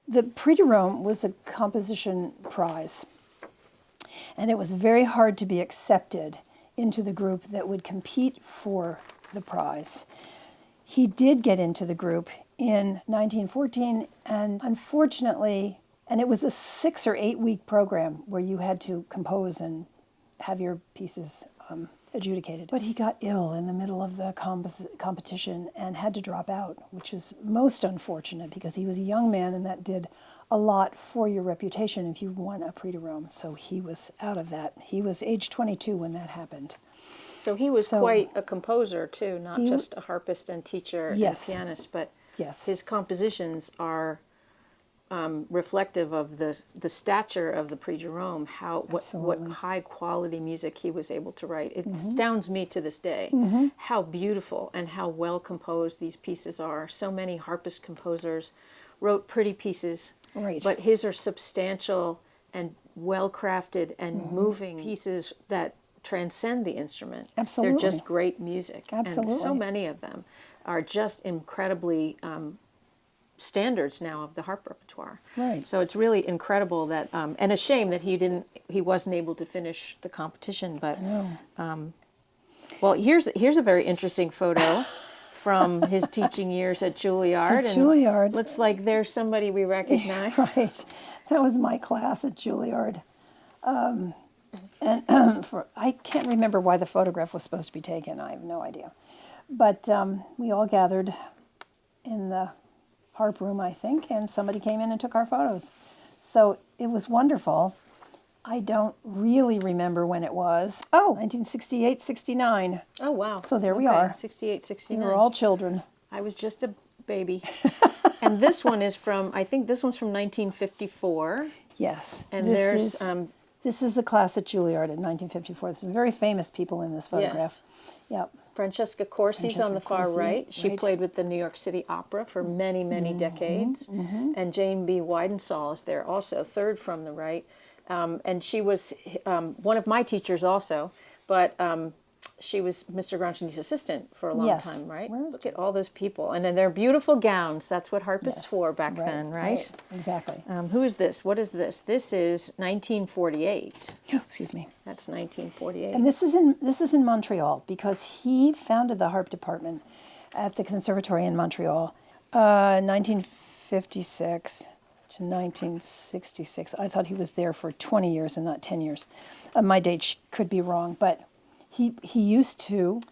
the Prix de Rome was a composition prize, and it was very hard to be accepted into the group that would compete for the prize. He did get into the group in 1914, and unfortunately, and it was a 6 or 8 week program where you had to compose and have your pieces adjudicated. But he got ill in the middle of the competition and had to drop out, which was most unfortunate because he was a young man and that did a lot for your reputation if you won a Prix de Rome. So he was out of that. He was age 22 when that happened. So he was quite a composer too, not just a harpist and teacher and pianist, but his compositions are reflective of the stature of the Prix de Rome, what high quality music he was able to write. It astounds me to this day how beautiful and how well composed these pieces are. So many harpist composers wrote pretty pieces, but his are substantial and well crafted and moving pieces that transcend the instrument. Absolutely. They're just great music. Absolutely. And so many of them are just incredibly standards now of the harp repertoire. Right. So it's really incredible that, and a shame that he wasn't able to finish the competition. But well, here's a very interesting photo from his teaching years at Juilliard. At Juilliard. Looks like there's somebody we recognize. Right. That was my class at Juilliard. And I can't remember why the photograph was supposed to be taken. I have no idea. But we all gathered in the harp room, I think, and somebody came in and took our photos. So it was wonderful. I don't really remember when it was. Oh, 1968, 69. Oh, wow. So there we are. 68, 69. We were all children. I was just a baby. And this one is from, I think this one's from 1954. Yes. And there's... This is the class at Juilliard in 1954. There's some very famous people in this photograph. Yes. Yep. Francesca Corsi's on the far right. She played with the New York City Opera for many, many decades. And Jane B. Weidensaul is there also, third from the right. And she was one of my teachers also, but she was Mr. Grandjany's assistant for a long time, right? Look at all those people. And then their beautiful gowns. That's what harpists wore back then, right? Exactly. Who is this? What is this? This is 1948. Excuse me. That's 1948. And this is in Montreal because he founded the harp department at the Conservatory in Montreal, 1956 to 1966. I thought he was there for 20 years and not 10 years. My date could be wrong, but he used to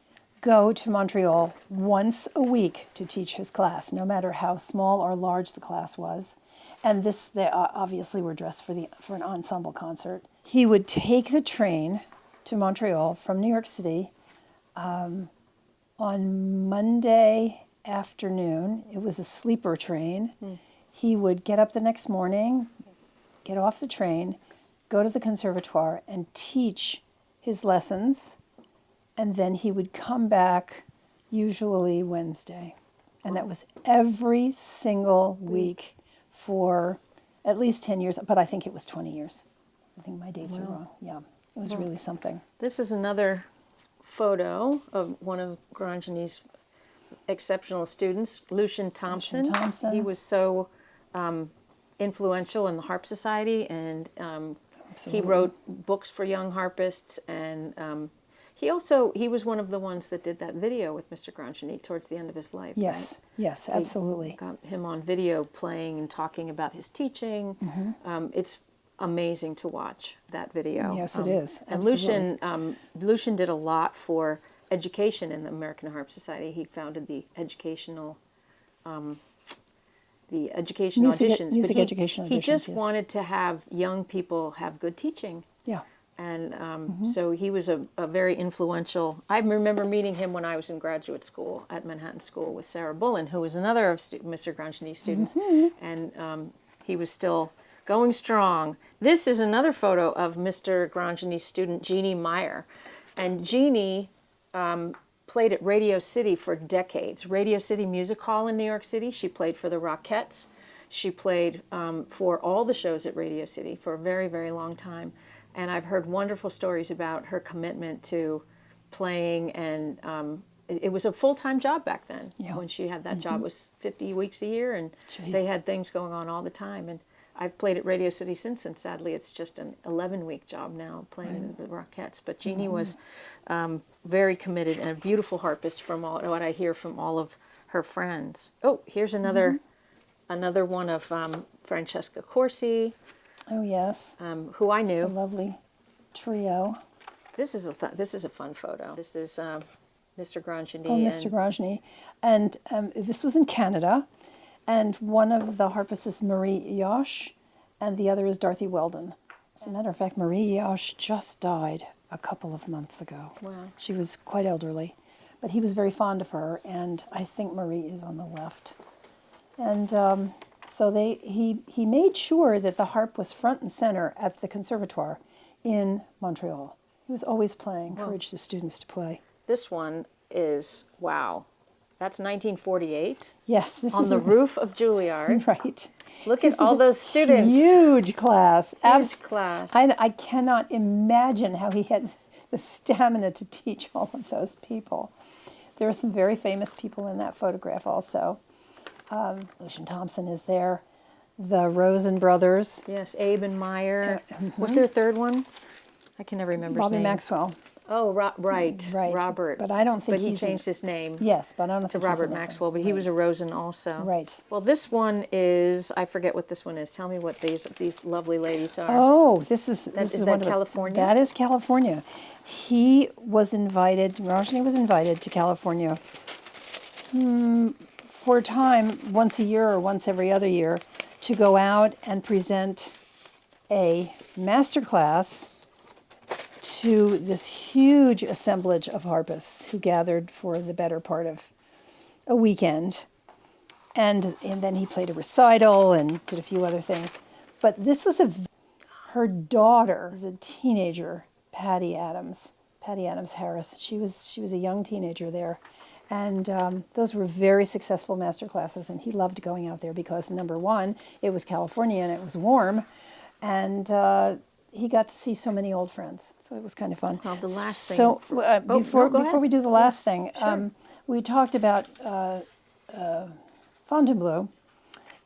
go to Montreal once a week to teach his class, no matter how small or large the class was. And they obviously were dressed for an ensemble concert. He would take the train to Montreal from New York City on Monday afternoon. It was a sleeper train. He would get up the next morning, get off the train, go to the conservatoire and teach his lessons, and then he would come back usually Wednesday. And that was every single week for at least 10 years, but I think it was 20 years. I think my dates are wrong. Yeah, it was really something. This is another photo of one of Grandjany's exceptional students, Lucien Thompson. He was so influential in the Harp Society, and he wrote books for young harpists, and he was one of the ones that did that video with Mr. Grandjany towards the end of his life. Yes, right? Yes, absolutely. They got him on video playing and talking about his teaching. It's amazing to watch that video. Yes, it is. And Lucien did a lot for education in the American Harp Society. He founded the educational auditions. Music education auditions. He just wanted to have young people have good teaching. Yeah. And so he was a very influential. I remember meeting him when I was in graduate school at Manhattan School with Sarah Bullen, who was another of Mr. Grandjany's students. And he was still going strong. This is another photo of Mr. Grandjany's student, Jeannie Meyer. And Jeannie played at Radio City for decades. Radio City Music Hall in New York City. She played for the Rockettes. She played for all the shows at Radio City for a very, very long time. And I've heard wonderful stories about her commitment to playing and it was a full-time job back then. Yeah. When she had that job, it was 50 weeks a year, and Gee. they had things going on all the time. And I've played at Radio City since, and sadly it's just an 11-week job now playing the Rockettes. But Jeannie was very committed and a beautiful harpist from what I hear from all of her friends. Oh, here's another one of Francesca Corsi. Oh, yes. Who I knew. A lovely trio. This is a fun photo. This is Mr. Grandjany. Oh, Mr. Grandjany. And this was in Canada. And one of the harpists is Marie Yosh, and the other is Dorothy Weldon. As a matter of fact, Marie Yosh just died a couple of months ago. Wow. She was quite elderly. But he was very fond of her, and I think Marie is on the left. And so he made sure that the harp was front and center at the conservatoire in Montreal. He was always playing, encouraged the students to play. This one is, wow, that's 1948. Yes. This on is the roof of Juilliard. Right. Look at all those students. Huge class. Huge class. I cannot imagine how he had the stamina to teach all of those people. There are some very famous people in that photograph also. Lucian Thompson is there. The Rosen brothers. Yes, Abe and Meyer. Was there a third one? I can never remember his name. Bobby Maxwell. Oh, right. Robert. But I don't think But he changed his name. Yes, but I don't to think Robert Maxwell. But he was a Rosen also. Right. Well, this one is, I forget what this one is. Tell me what these lovely ladies are. Oh, this is that California? That is California. He was invited. Grandjany was invited to California for a time, once a year or once every other year, to go out and present a master class to this huge assemblage of harpists who gathered for the better part of a weekend. And then he played a recital and did a few other things. But this was her daughter is a teenager, Patty Adams Harris. She was a young teenager there. And those were very successful master classes, and he loved going out there because, number one, it was California and it was warm, and he got to see so many old friends. So it was kind of fun. Well, the last thing. So before we do the last Yes, thing, sure. We talked about Fontainebleau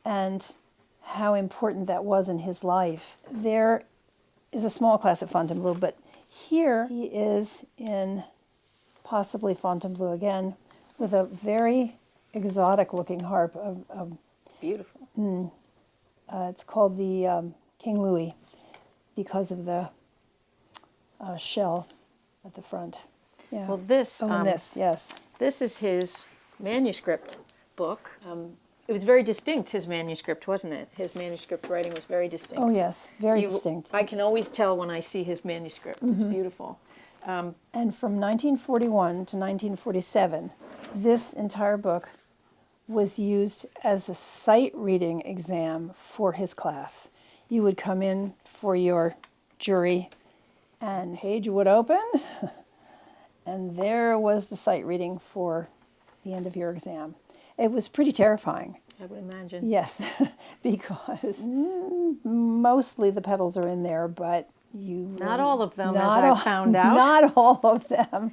and how important that was in his life. There is a small class at Fontainebleau, but here he is in possibly Fontainebleau again with a very exotic-looking harp. Beautiful. It's called the King Louis because of the shell at the front. Yeah. Well, this. and this, yes. This is his manuscript book. It was very distinct, his manuscript, wasn't it? His manuscript writing was very distinct. Oh, yes, very distinct. I can always tell when I see his manuscript. It's beautiful. And from 1941 to 1947, this entire book was used as a sight reading exam for his class. You would come in for your jury, and page would open, and there was the sight reading for the end of your exam. It was pretty terrifying. I would imagine. Yes, because mostly the pedals are in there, but not all of them, as I found out. Not all of them.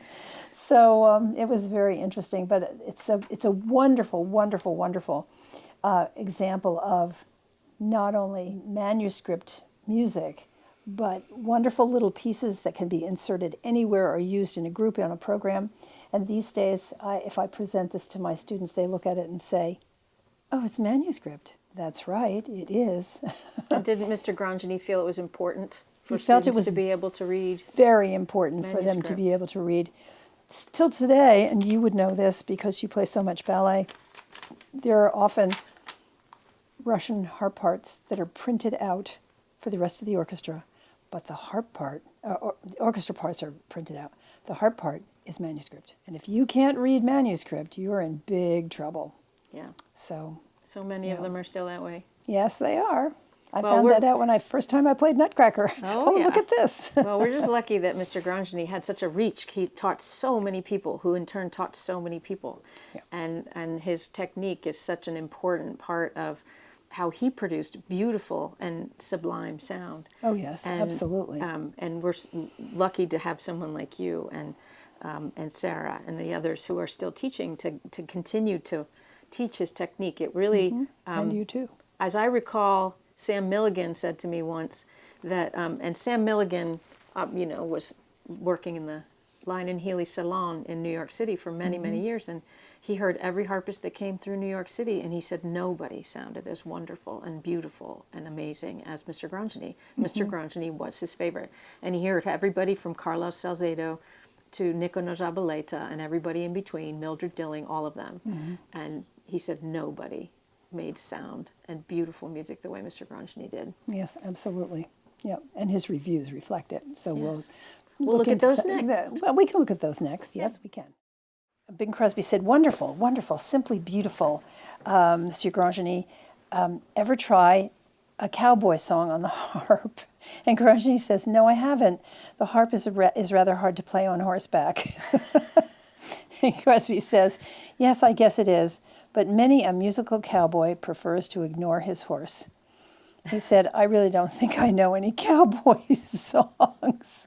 So it was very interesting, but it's a wonderful, wonderful, wonderful example of not only manuscript music, but wonderful little pieces that can be inserted anywhere or used in a group on a program. And these days, if I present this to my students, they look at it and say, "Oh, it's manuscript." That's right, it is. And didn't Mr. Grandjany feel it was important for felt students it was to be able to read? Very important for them to be able to read. Still today, and you would know this because you play so much ballet, there are often Russian harp parts that are printed out for the rest of the orchestra, but the harp part, the orchestra parts are printed out. The harp part is manuscript. And if you can't read manuscript, you are in big trouble. Yeah. So many of them are still that way. Yes, they are. I found that out when first time I played Nutcracker. Oh, yeah. Look at this. Well, we're just lucky that Mr. Grandjany had such a reach. He taught so many people, who in turn taught so many people. Yeah. And his technique is such an important part of how he produced beautiful and sublime sound. Oh, yes, absolutely. And we're lucky to have someone like you. And and Sarah and the others who are still teaching to continue to teach his technique. It really, and you too. As I recall, Sam Milligan said to me once that, and Sam Milligan, was working in the Line and Healy Salon in New York City for many, many years, and he heard every harpist that came through New York City, and he said nobody sounded as wonderful and beautiful and amazing as Mr. Grandjany. Mr. Grandjany was his favorite, and he heard everybody from Carlos Salcedo to Nico Zabaleta and everybody in between, Mildred Dilling, all of them, and he said nobody made sound and beautiful music the way Mr. Grandjany did. Yes, absolutely. Yeah, and his reviews reflect it. So we'll look at those next. Well, we can look at those next. Yes, we can. Bing Crosby said, "Wonderful, wonderful, simply beautiful, Monsieur Grandjany. Ever try a cowboy song on the harp?" And Grandjany says, "No, I haven't. The harp is rather hard to play on horseback." And Crosby says, "Yes, I guess it is, but many a musical cowboy prefers to ignore his horse." He said, "I really don't think I know any cowboy songs."